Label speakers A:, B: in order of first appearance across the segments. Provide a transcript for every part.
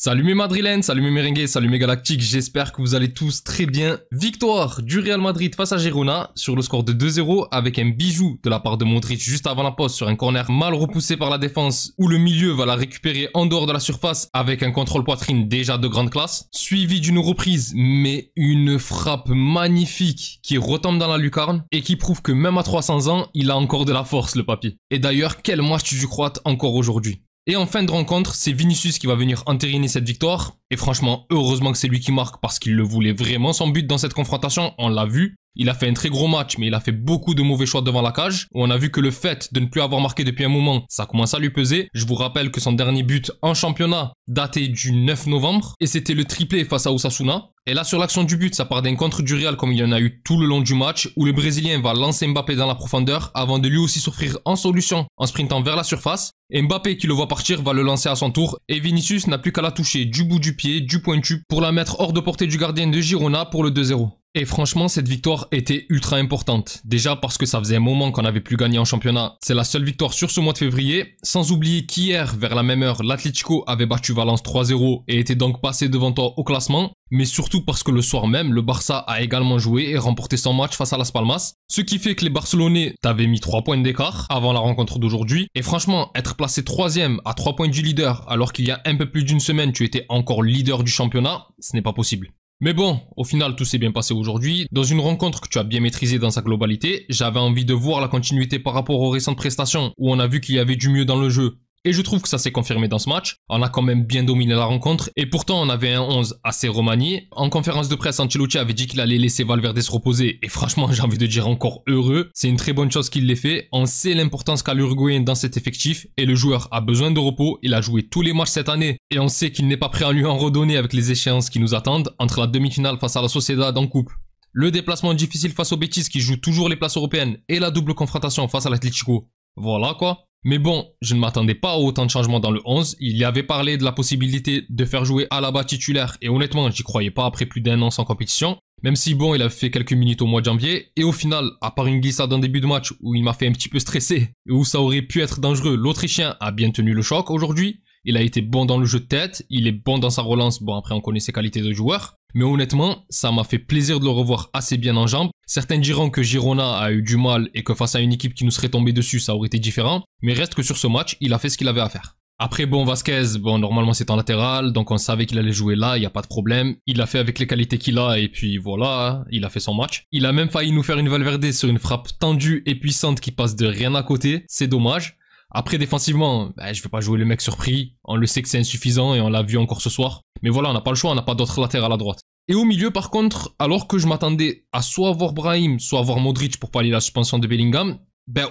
A: Salut mes Madrilènes, salut mes Merengues, salut mes Galactiques, j'espère que vous allez tous très bien. Victoire du Real Madrid face à Girona sur le score de 2-0 avec un bijou de la part de Modric juste avant la pause sur un corner mal repoussé par la défense où le milieu va la récupérer en dehors de la surface avec un contrôle poitrine déjà de grande classe, suivi d'une reprise mais une frappe magnifique qui retombe dans la lucarne et qui prouve que même à 300 ans, il a encore de la force le papy. Et d'ailleurs, quel match du croate encore aujourd'hui. Et en fin de rencontre, c'est Vinicius qui va venir entériner cette victoire. Et franchement, heureusement que c'est lui qui marque parce qu'il le voulait vraiment son but dans cette confrontation, on l'a vu. Il a fait un très gros match, mais il a fait beaucoup de mauvais choix devant la cage. On a vu que le fait de ne plus avoir marqué depuis un moment, ça commence à lui peser. Je vous rappelle que son dernier but en championnat datait du 9 novembre. Et c'était le triplé face à Osasuna. Et là, sur l'action du but, ça part d'un contre du Real comme il y en a eu tout le long du match, où le Brésilien va lancer Mbappé dans la profondeur avant de lui aussi s'offrir en solution en sprintant vers la surface. Et Mbappé qui le voit partir va le lancer à son tour. Et Vinicius n'a plus qu'à la toucher du bout du pied, du pointu, pour la mettre hors de portée du gardien de Girona pour le 2-0. Et franchement, cette victoire était ultra importante. Déjà parce que ça faisait un moment qu'on n'avait plus gagné en championnat. C'est la seule victoire sur ce mois de février. Sans oublier qu'hier, vers la même heure, l'Atlético avait battu Valence 3-0 et était donc passé devant toi au classement. Mais surtout parce que le soir même, le Barça a également joué et remporté son match face à Las Palmas. Ce qui fait que les Barcelonais t'avaient mis 3 points d'écart avant la rencontre d'aujourd'hui. Et franchement, être placé 3ème à 3 points du leader alors qu'il y a un peu plus d'une semaine, tu étais encore leader du championnat, ce n'est pas possible. Mais bon, au final, tout s'est bien passé aujourd'hui. Dans une rencontre que tu as bien maîtrisée dans sa globalité, j'avais envie de voir la continuité par rapport aux récentes prestations où on a vu qu'il y avait du mieux dans le jeu. Et je trouve que ça s'est confirmé dans ce match. On a quand même bien dominé la rencontre. Et pourtant, on avait un 11 assez remanié. En conférence de presse, Ancelotti avait dit qu'il allait laisser Valverde se reposer. Et franchement, j'ai envie de dire encore heureux. C'est une très bonne chose qu'il l'ait fait. On sait l'importance qu'a l'Uruguayen dans cet effectif. Et le joueur a besoin de repos. Il a joué tous les matchs cette année. Et on sait qu'il n'est pas prêt à lui en redonner avec les échéances qui nous attendent entre la demi-finale face à la Sociedad en coupe, le déplacement difficile face au Betis qui joue toujours les places européennes et la double confrontation face à l'Atlético. Voilà quoi. Mais bon, je ne m'attendais pas à autant de changements dans le 11. Il y avait parlé de la possibilité de faire jouer Alaba titulaire et honnêtement, j'y croyais pas après plus d'un an sans compétition. Même si bon, il a fait quelques minutes au mois de janvier et au final, à part une glissade en début de match où il m'a fait un petit peu stresser et où ça aurait pu être dangereux, l'Autrichien a bien tenu le choc aujourd'hui. Il a été bon dans le jeu de tête, il est bon dans sa relance, bon après on connaît ses qualités de joueur. Mais honnêtement, ça m'a fait plaisir de le revoir assez bien en jambes. Certains diront que Girona a eu du mal et que face à une équipe qui nous serait tombée dessus, ça aurait été différent. Mais reste que sur ce match, il a fait ce qu'il avait à faire. Après bon, Vasquez, bon normalement c'est en latéral, donc on savait qu'il allait jouer là, il n'y a pas de problème. Il a fait avec les qualités qu'il a et puis voilà, il a fait son match. Il a même failli nous faire une Valverde sur une frappe tendue et puissante qui passe de rien à côté, c'est dommage. Après, défensivement, je vais pas jouer le mec surpris. On le sait que c'est insuffisant et on l'a vu encore ce soir. Mais voilà, on n'a pas le choix, on n'a pas d'autre latéral à droite. Et au milieu, par contre, alors que je m'attendais à soit voir Brahim, soit voir Modric pour pallier la suspension de Bellingham,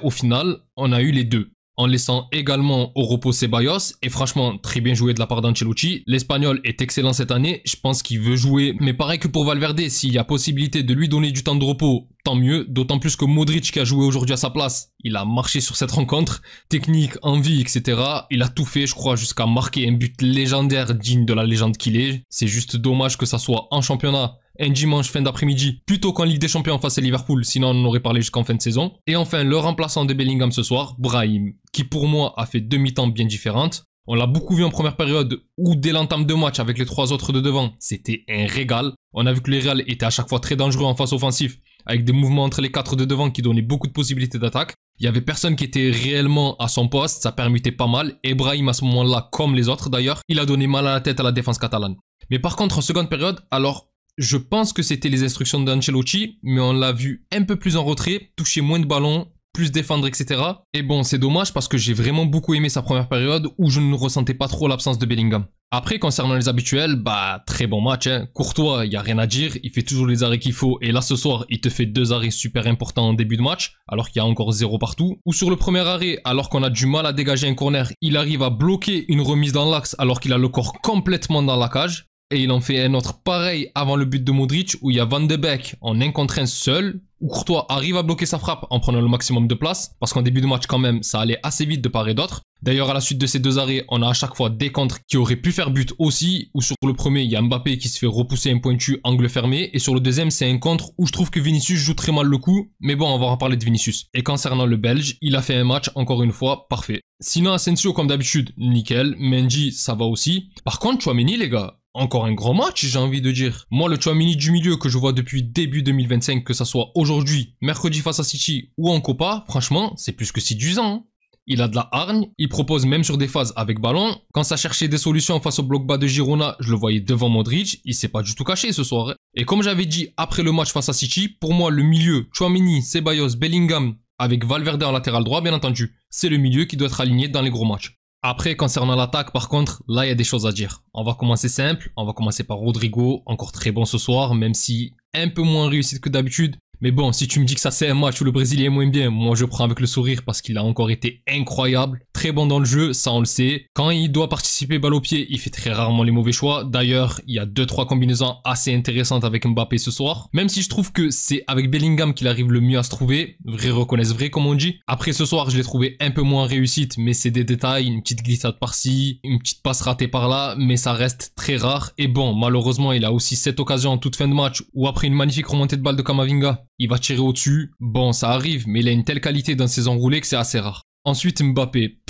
A: au final, on a eu les deux. En laissant également au repos Ceballos, et franchement, très bien joué de la part d'Ancelotti. L'Espagnol est excellent cette année, je pense qu'il veut jouer, mais pareil que pour Valverde, s'il y a possibilité de lui donner du temps de repos, tant mieux, d'autant plus que Modric qui a joué aujourd'hui à sa place, il a marché sur cette rencontre, technique, envie, etc. Il a tout fait, je crois, jusqu'à marquer un but légendaire digne de la légende qu'il est. C'est juste dommage que ça soit en championnat, un dimanche fin d'après-midi, plutôt qu'en Ligue des Champions face à Liverpool, sinon on en aurait parlé jusqu'en fin de saison. Et enfin, le remplaçant de Bellingham ce soir, Brahim, qui pour moi a fait deux mi-temps bien différentes. On l'a beaucoup vu en première période, où dès l'entame de match avec les trois autres de devant, c'était un régal. On a vu que le Real était à chaque fois très dangereux en phase offensif, avec des mouvements entre les quatre de devant qui donnaient beaucoup de possibilités d'attaque. Il y avait personne qui était réellement à son poste, ça permettait pas mal. Et Brahim à ce moment-là, comme les autres d'ailleurs, il a donné mal à la tête à la défense catalane. Mais par contre, en seconde période, alors... je pense que c'était les instructions d'Ancelotti, mais on l'a vu un peu plus en retrait, toucher moins de ballons, plus défendre, etc. Et bon, c'est dommage parce que j'ai vraiment beaucoup aimé sa première période où je ne ressentais pas trop l'absence de Bellingham. Après, concernant les habituels, très bon match, hein. Courtois, il n'y a rien à dire, il fait toujours les arrêts qu'il faut, et là ce soir, il te fait 2 arrêts super importants en début de match, alors qu'il y a encore 0 partout. Ou sur le premier arrêt, alors qu'on a du mal à dégager un corner, il arrive à bloquer une remise dans l'axe alors qu'il a le corps complètement dans la cage. Et il en fait un autre pareil avant le but de Modric où il y a Van de Beek en 1 contre 1 seul, où Courtois arrive à bloquer sa frappe en prenant le maximum de place, parce qu'en début de match quand même ça allait assez vite de part et d'autre. D'ailleurs, à la suite de ces deux arrêts, on a à chaque fois des contres qui auraient pu faire but aussi, où sur le premier, il y a Mbappé qui se fait repousser un pointu angle fermé, et sur le deuxième, c'est un contre où je trouve que Vinicius joue très mal le coup, mais bon, on va en parler de Vinicius. Et concernant le Belge, il a fait un match, encore une fois, parfait. Sinon, Asensio, comme d'habitude, nickel. Mendy, ça va aussi. Par contre, Tchouaméni, les gars, encore un grand match, j'ai envie de dire. Moi, le Tchouaméni du milieu que je vois depuis début 2025, que ça soit aujourd'hui, mercredi face à City ou en Copa, franchement, c'est plus que séduisant, hein. Il a de la hargne, il propose même sur des phases avec ballon. Quand ça cherchait des solutions face au bloc bas de Girona, je le voyais devant Modric, il s'est pas du tout caché ce soir. Et comme j'avais dit après le match face à City, pour moi le milieu, Tchouaméni, Ceballos, Bellingham, avec Valverde en latéral droit bien entendu, c'est le milieu qui doit être aligné dans les gros matchs. Après, concernant l'attaque, par contre, là il y a des choses à dire. On va commencer simple, on va commencer par Rodrigo, encore très bon ce soir, même si un peu moins réussi que d'habitude. Mais bon, si tu me dis que ça c'est un match où le Brésilien est moins bien, moi je prends avec le sourire parce qu'il a encore été incroyable. Très bon dans le jeu, ça on le sait. Quand il doit participer balle au pied, il fait très rarement les mauvais choix. D'ailleurs, il y a 2-3 combinaisons assez intéressantes avec Mbappé ce soir. Même si je trouve que c'est avec Bellingham qu'il arrive le mieux à se trouver. Vrai reconnaissent vrai comme on dit. Après ce soir, je l'ai trouvé un peu moins réussite, mais c'est des détails. Une petite glissade par-ci, une petite passe ratée par-là, mais ça reste très rare. Et bon, malheureusement, il a aussi cette occasion en toute fin de match où après une magnifique remontée de balle de Camavinga, il va tirer au-dessus. Bon, ça arrive, mais il a une telle qualité dans ses enroulés que c'est assez rare. Ensuite, Mbappé.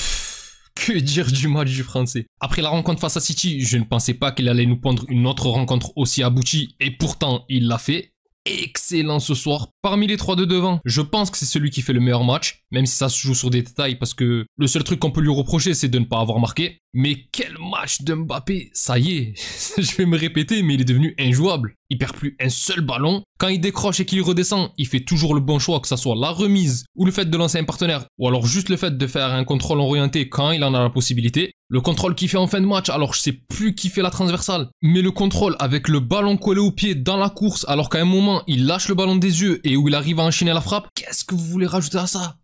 A: Que dire du match du français? Après la rencontre face à City, je ne pensais pas qu'il allait nous pondre une autre rencontre aussi aboutie, et pourtant, il l'a fait. Excellent ce soir. Parmi les trois de devant, je pense que c'est celui qui fait le meilleur match, même si ça se joue sur des détails, parce que le seul truc qu'on peut lui reprocher, c'est de ne pas avoir marqué. Mais quel match de Mbappé, ça y est, je vais me répéter, mais il est devenu injouable. Il perd plus un seul ballon. Quand il décroche et qu'il redescend, il fait toujours le bon choix, que ça soit la remise, ou le fait de lancer un partenaire, ou alors juste le fait de faire un contrôle orienté quand il en a la possibilité. Le contrôle qu'il fait en fin de match, alors je sais plus qui fait la transversale, mais le contrôle avec le ballon collé au pied dans la course, alors qu'à un moment, il lâche le ballon des yeux et où il arrive à enchaîner la frappe, qu'est-ce que vous voulez rajouter à ça?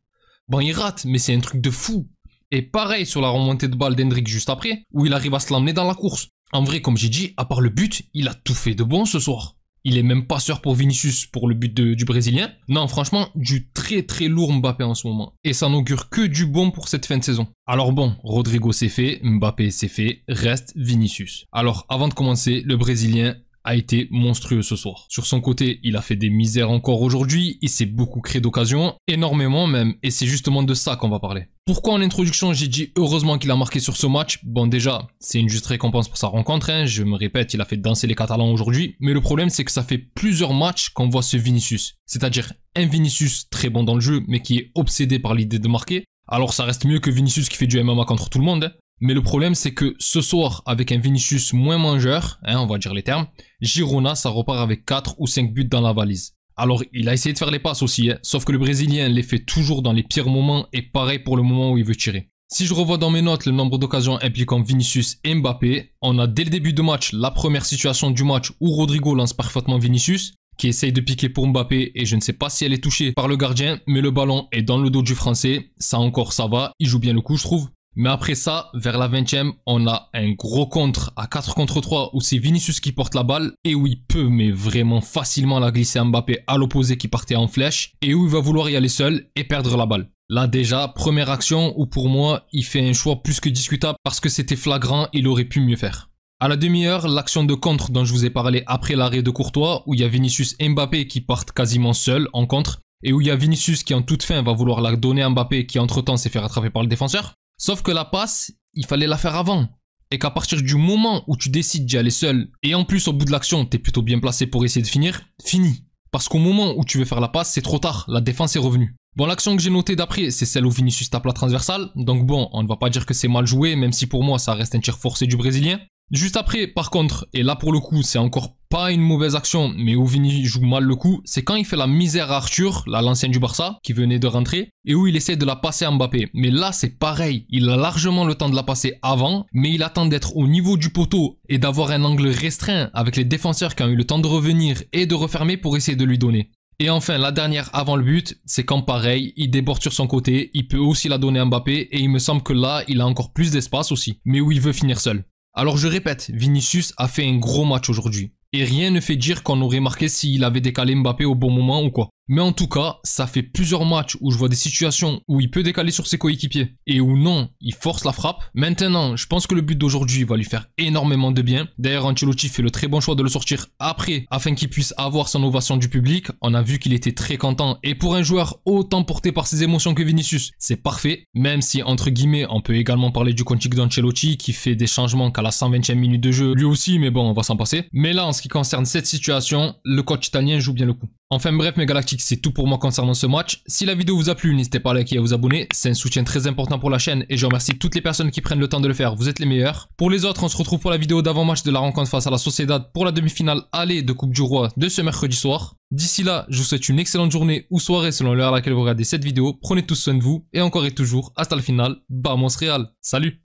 A: Bon, il rate, mais c'est un truc de fou. Et pareil sur la remontée de balle d'Hendrick juste après, où il arrive à se l'emmener dans la course. En vrai, comme j'ai dit, à part le but, il a tout fait de bon ce soir. Il est même passeur pour Vinicius pour le but du Brésilien. Non, franchement, du très très lourd Mbappé en ce moment. Et ça n'augure que du bon pour cette fin de saison. Alors bon, Rodrigo c'est fait, Mbappé c'est fait, reste Vinicius. Alors avant de commencer, le Brésilien a été monstrueux ce soir. Sur son côté, il a fait des misères encore aujourd'hui, il s'est beaucoup créé d'occasions, énormément même, et c'est justement de ça qu'on va parler. Pourquoi en introduction j'ai dit heureusement qu'il a marqué sur ce match? Bon déjà, c'est une juste récompense pour sa rencontre, hein. Je me répète, il a fait danser les Catalans aujourd'hui, mais le problème c'est que ça fait plusieurs matchs qu'on voit ce Vinicius. C'est-à-dire un Vinicius très bon dans le jeu, mais qui est obsédé par l'idée de marquer. Alors ça reste mieux que Vinicius qui fait du MMA contre tout le monde, hein. Mais le problème, c'est que ce soir, avec un Vinicius moins mangeur, hein, on va dire les termes, Girona, ça repart avec 4 ou 5 buts dans la valise. Alors, il a essayé de faire les passes aussi, hein, sauf que le Brésilien les fait toujours dans les pires moments et pareil pour le moment où il veut tirer. Si je revois dans mes notes le nombre d'occasions impliquant Vinicius et Mbappé, on a dès le début de match la première situation du match où Rodrigo lance parfaitement Vinicius, qui essaye de piquer pour Mbappé et je ne sais pas si elle est touchée par le gardien, mais le ballon est dans le dos du Français, ça encore ça va, il joue bien le coup je trouve. Mais après ça, vers la 20e, on a un gros contre à 4 contre 3 où c'est Vinicius qui porte la balle et où il peut mais vraiment facilement la glisser à Mbappé à l'opposé qui partait en flèche et où il va vouloir y aller seul et perdre la balle. Là déjà, première action où pour moi, il fait un choix plus que discutable parce que c'était flagrant, il aurait pu mieux faire. À la demi-heure, l'action de contre dont je vous ai parlé après l'arrêt de Courtois où il y a Vinicius et Mbappé qui partent quasiment seuls en contre et où il y a Vinicius qui en toute fin va vouloir la donner à Mbappé qui entre-temps s'est fait rattraper par le défenseur. Sauf que la passe, il fallait la faire avant. Et qu'à partir du moment où tu décides d'y aller seul, et en plus au bout de l'action, t'es plutôt bien placé pour essayer de finir, fini. Parce qu'au moment où tu veux faire la passe, c'est trop tard, la défense est revenue. Bon, l'action que j'ai notée d'après, c'est celle où Vinicius tape la transversale. Donc bon, on ne va pas dire que c'est mal joué, même si pour moi ça reste un tir forcé du Brésilien. Juste après, par contre, et là pour le coup, c'est encore pas une mauvaise action, mais où Vini joue mal le coup, c'est quand il fait la misère à Arthur, l'ancien du Barça, qui venait de rentrer, et où il essaie de la passer à Mbappé. Mais là, c'est pareil, il a largement le temps de la passer avant, mais il attend d'être au niveau du poteau et d'avoir un angle restreint avec les défenseurs qui ont eu le temps de revenir et de refermer pour essayer de lui donner. Et enfin, la dernière avant le but, c'est quand pareil, il déborde sur son côté, il peut aussi la donner à Mbappé, et il me semble que là, il a encore plus d'espace aussi, mais où il veut finir seul. Alors je répète, Vinicius a fait un gros match aujourd'hui. Et rien ne fait dire qu'on aurait marqué s'il avait décalé Mbappé au bon moment ou quoi. Mais en tout cas, ça fait plusieurs matchs où je vois des situations où il peut décaler sur ses coéquipiers et où non, il force la frappe. Maintenant, je pense que le but d'aujourd'hui va lui faire énormément de bien. D'ailleurs, Ancelotti fait le très bon choix de le sortir après afin qu'il puisse avoir son ovation du public. On a vu qu'il était très content et pour un joueur autant porté par ses émotions que Vinicius, c'est parfait. Même si, entre guillemets, on peut également parler du coaching d'Ancelotti qui fait des changements qu'à la 120e minute de jeu, lui aussi, mais bon, on va s'en passer. Mais là, en ce qui concerne cette situation, le coach italien joue bien le coup. Enfin bref mes galactiques, c'est tout pour moi concernant ce match. Si la vidéo vous a plu, n'hésitez pas à liker et à vous abonner. C'est un soutien très important pour la chaîne et je remercie toutes les personnes qui prennent le temps de le faire. Vous êtes les meilleurs. Pour les autres, on se retrouve pour la vidéo d'avant-match de la rencontre face à la Sociedad pour la demi-finale aller de Coupe du Roi de ce mercredi soir. D'ici là, je vous souhaite une excellente journée ou soirée selon l'heure à laquelle vous regardez cette vidéo. Prenez tous soin de vous et encore et toujours, hasta le final, vamos Real. Salut!